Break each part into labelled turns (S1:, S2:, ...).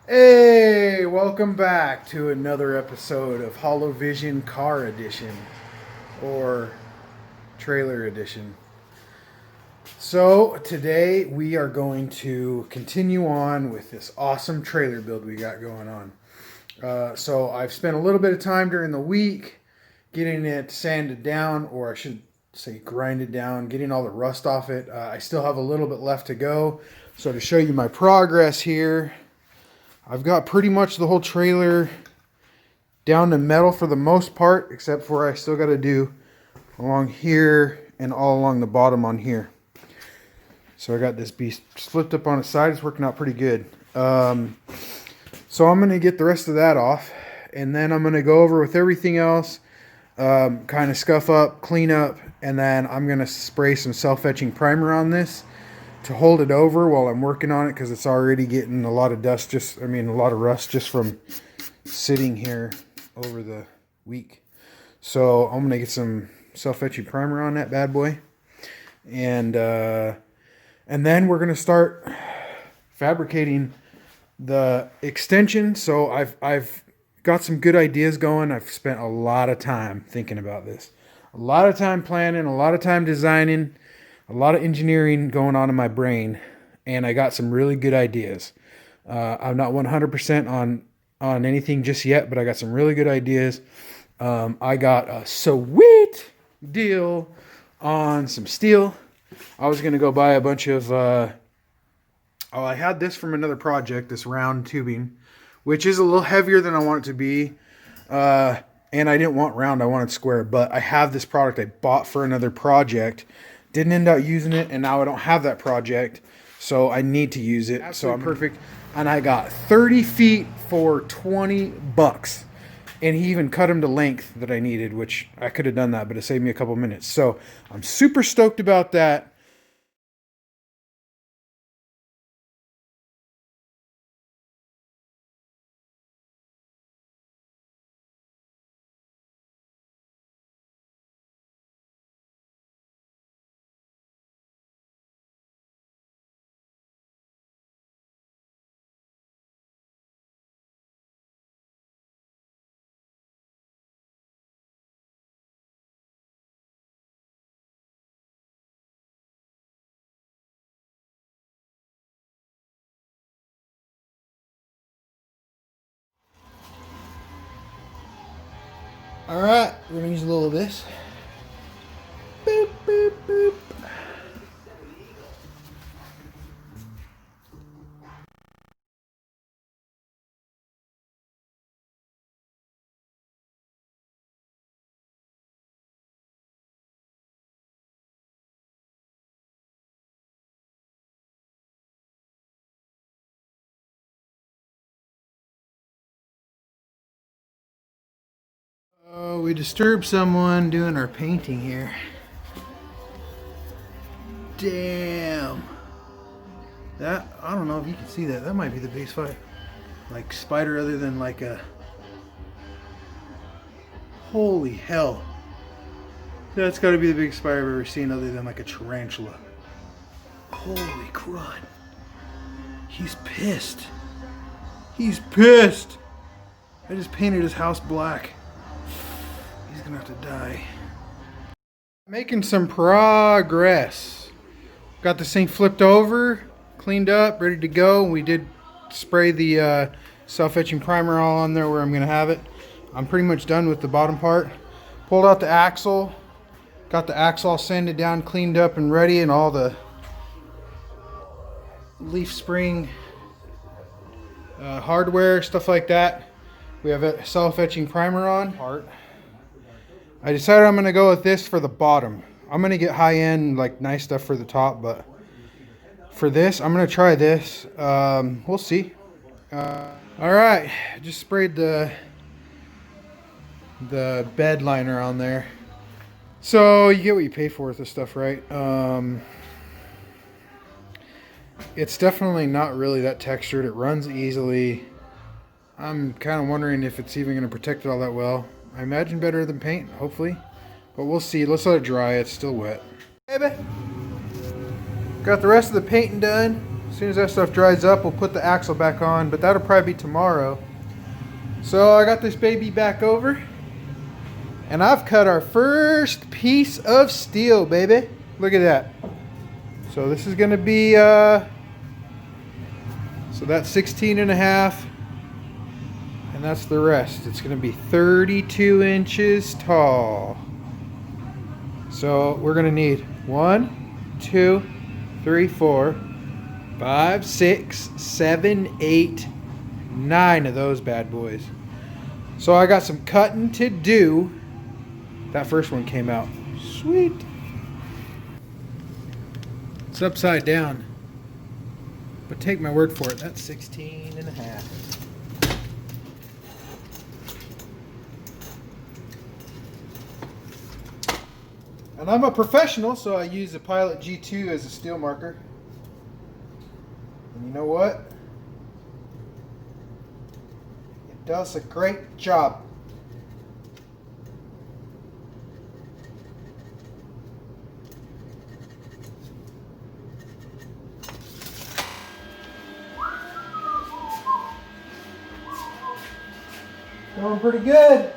S1: Hey, welcome back to another episode of HoloVision Car Edition, or Trailer Edition. So today we are going to continue on with this awesome trailer build we got going on. So I've spent a little bit of time during the week getting it sanded down, or I should say grinded down, getting all the rust off it. I still have a little bit left to go. So to show you my progress here, I've got pretty much the whole trailer down to metal for the most part, except for I still got to do along here and all along the bottom on here. So I got this beast flipped up on its side. It's working out pretty good. So I'm going to get the rest of that off, and then I'm going to go over with everything else, kind of scuff up, clean up, and then I'm going to spray some self-etching primer on this to hold it over while I'm working on it, because it's already getting a lot of dust, a lot of rust just from sitting here over the week. So I'm gonna get some self-etching primer on that bad boy, and then we're gonna start fabricating the extension. So I've got some good ideas going. I've spent a lot of time thinking about this, a lot of time planning, a lot of time designing, a lot of engineering going on in my brain, and I got some really good ideas. I'm not 100% on anything just yet, but I got some really good ideas. I got a sweet deal on some steel. I was going to go buy a bunch of... I had this from another project, this round tubing, which is a little heavier than I want it to be. And I didn't want round, I wanted square. But I have this product I bought for another project. Didn't end up using it, and now I don't have that project, so I need to use it. Absolutely. So I'm perfect. And I got 30 feet for $20, and he even cut them to length that I needed, which I could have done that, but it saved me a couple minutes. So I'm super stoked about that. All right, we're gonna use a little of this. Boop, boop, boop. Oh, we disturbed someone doing our painting here. Damn. That, I don't know if you can see that. That might be the biggest like spider other than like a... Holy hell. That's got to be the biggest spider I've ever seen other than like a tarantula. Holy crud. He's pissed. He's pissed. I just painted his house black. He's gonna have to die. Making some progress. Got this thing flipped over, cleaned up, ready to go. We did spray the self-etching primer all on there where I'm gonna have it. I'm pretty much done with the bottom part. Pulled out the axle. Got the axle all sanded down, cleaned up and ready, and all the leaf spring hardware, stuff like that. We have a self-etching primer on. I decided I'm going to go with this for the bottom. I'm going to get high-end, like nice stuff for the top, but for this, I'm going to try this. We'll see. Alright, just sprayed the bed liner on there. So you get what you pay for with this stuff, right? It's definitely not really that textured. It runs easily. I'm kind of wondering if it's even going to protect it all that well. I imagine better than paint, hopefully. But we'll see. Let's let it dry. It's still wet. Baby. Got the rest of the painting done. As soon as that stuff dries up, we'll put the axle back on. But that'll probably be tomorrow. So I got this baby back over. And I've cut our first piece of steel, baby. Look at that. So this is going to be... so that's 16 and a half. And that's the rest. It's going to be 32 inches tall. So we're going to need 1, 2, 3, 4, 5, 6, 7, 8, 9 of those bad boys. So I got some cutting to do. That first one came out sweet. It's upside down. But take my word for it, that's 16 and a half. And I'm a professional, so I use a Pilot G2 as a steel marker. And you know what? It does a great job. Going pretty good.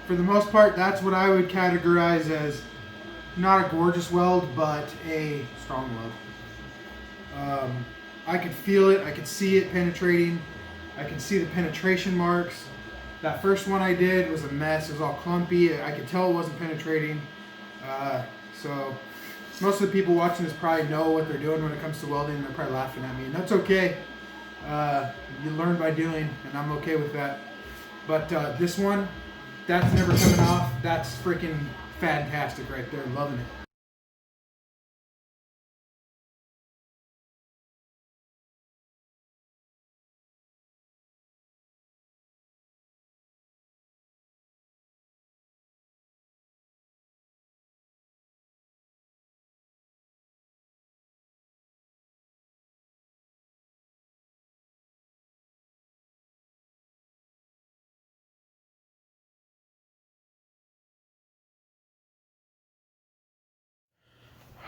S1: For the most part, that's what I would categorize as not a gorgeous weld, but a strong weld. I could feel it, I could see it penetrating, I could see the penetration marks. That first one I did was a mess, it was all clumpy, I could tell it wasn't penetrating. So most of the people watching this probably know what they're doing when it comes to welding, and they're probably laughing at me, and that's okay. You learn by doing, and I'm okay with that. But this one, that's never coming off. That's freaking fantastic right there. Loving it.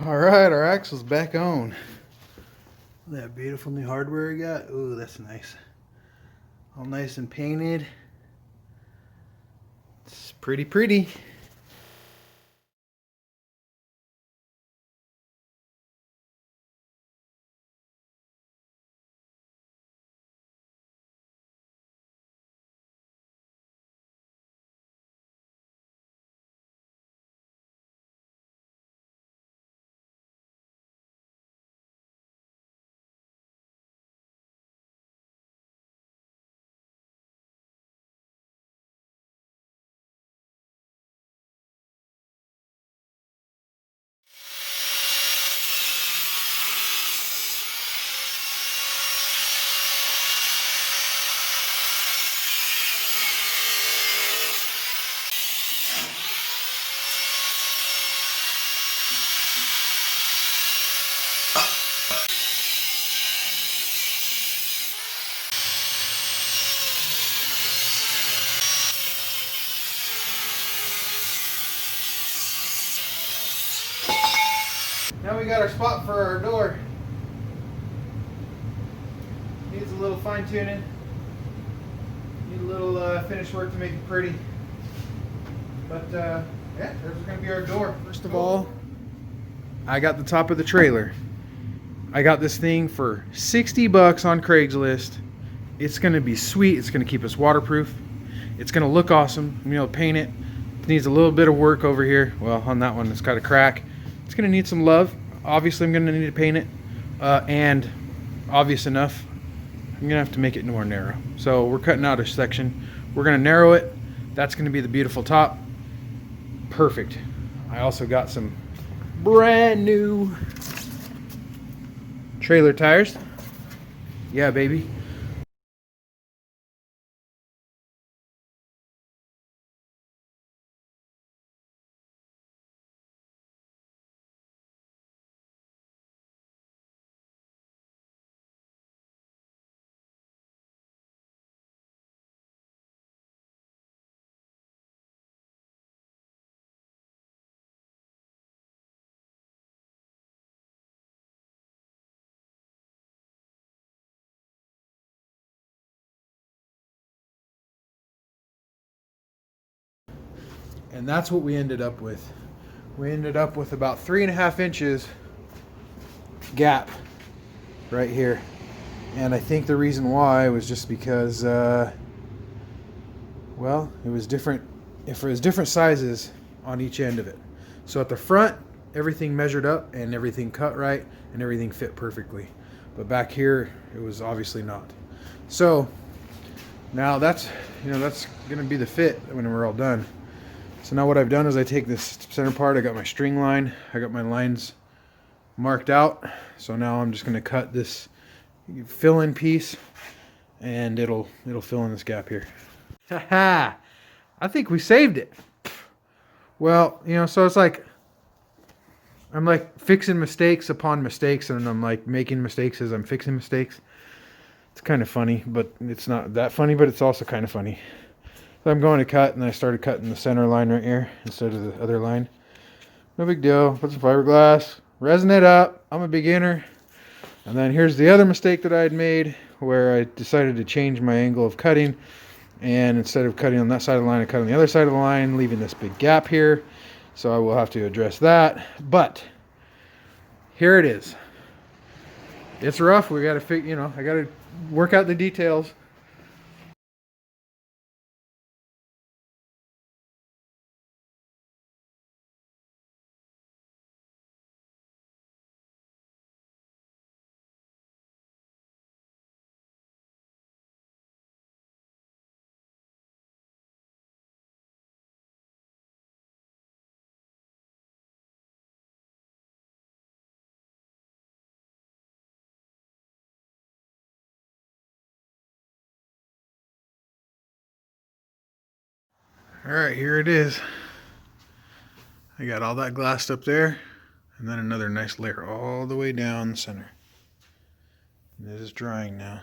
S1: All right, our axle's back on. That beautiful new hardware we got. Ooh, that's nice. All nice and painted. It's pretty pretty. Now we got our spot for our door. Needs a little fine tuning. Need a little finish work to make it pretty. But yeah, there's going to be our door. First of all, I got the top of the trailer. I got this thing for 60 bucks on Craigslist. It's going to be sweet. It's going to keep us waterproof. It's going to look awesome. I'm going to paint it. It needs a little bit of work over here. Well, on that one, it's got a crack. It's going to need some love. Obviously, I'm going to need to paint it. And obvious enough, I'm going to have to make it more narrow. So we're cutting out a section. We're going to narrow it. That's going to be the beautiful top. Perfect. I also got some brand new trailer tires. Yeah, baby. And that's what we ended up with. We ended up with about 3.5 inches gap right here. And I think the reason why was just because, well, it was different. If it was different sizes on each end of it. So at the front, everything measured up and everything cut right and everything fit perfectly. But back here, it was obviously not. So now that's gonna be the fit when we're all done. So now what I've done is I take this center part, I got my string line, I got my lines marked out. So now I'm just gonna cut this fill-in piece and it'll fill in this gap here. Haha, I think we saved it. Well, so it's like I'm like fixing mistakes upon mistakes, and I'm like making mistakes as I'm fixing mistakes. It's kind of funny, but it's not that funny, but it's also kind of funny. So I'm going to cut, and I started cutting the center line right here instead of the other line. No big deal. Put some fiberglass, resin it up. I'm a beginner. And then here's the other mistake that I had made, where I decided to change my angle of cutting. And instead of cutting on that side of the line, I cut on the other side of the line, leaving this big gap here. So I will have to address that. But here it is. It's rough. We got to I got to work out the details. All right, here it is. I got all that glassed up there, and then another nice layer all the way down the center. And it is drying now.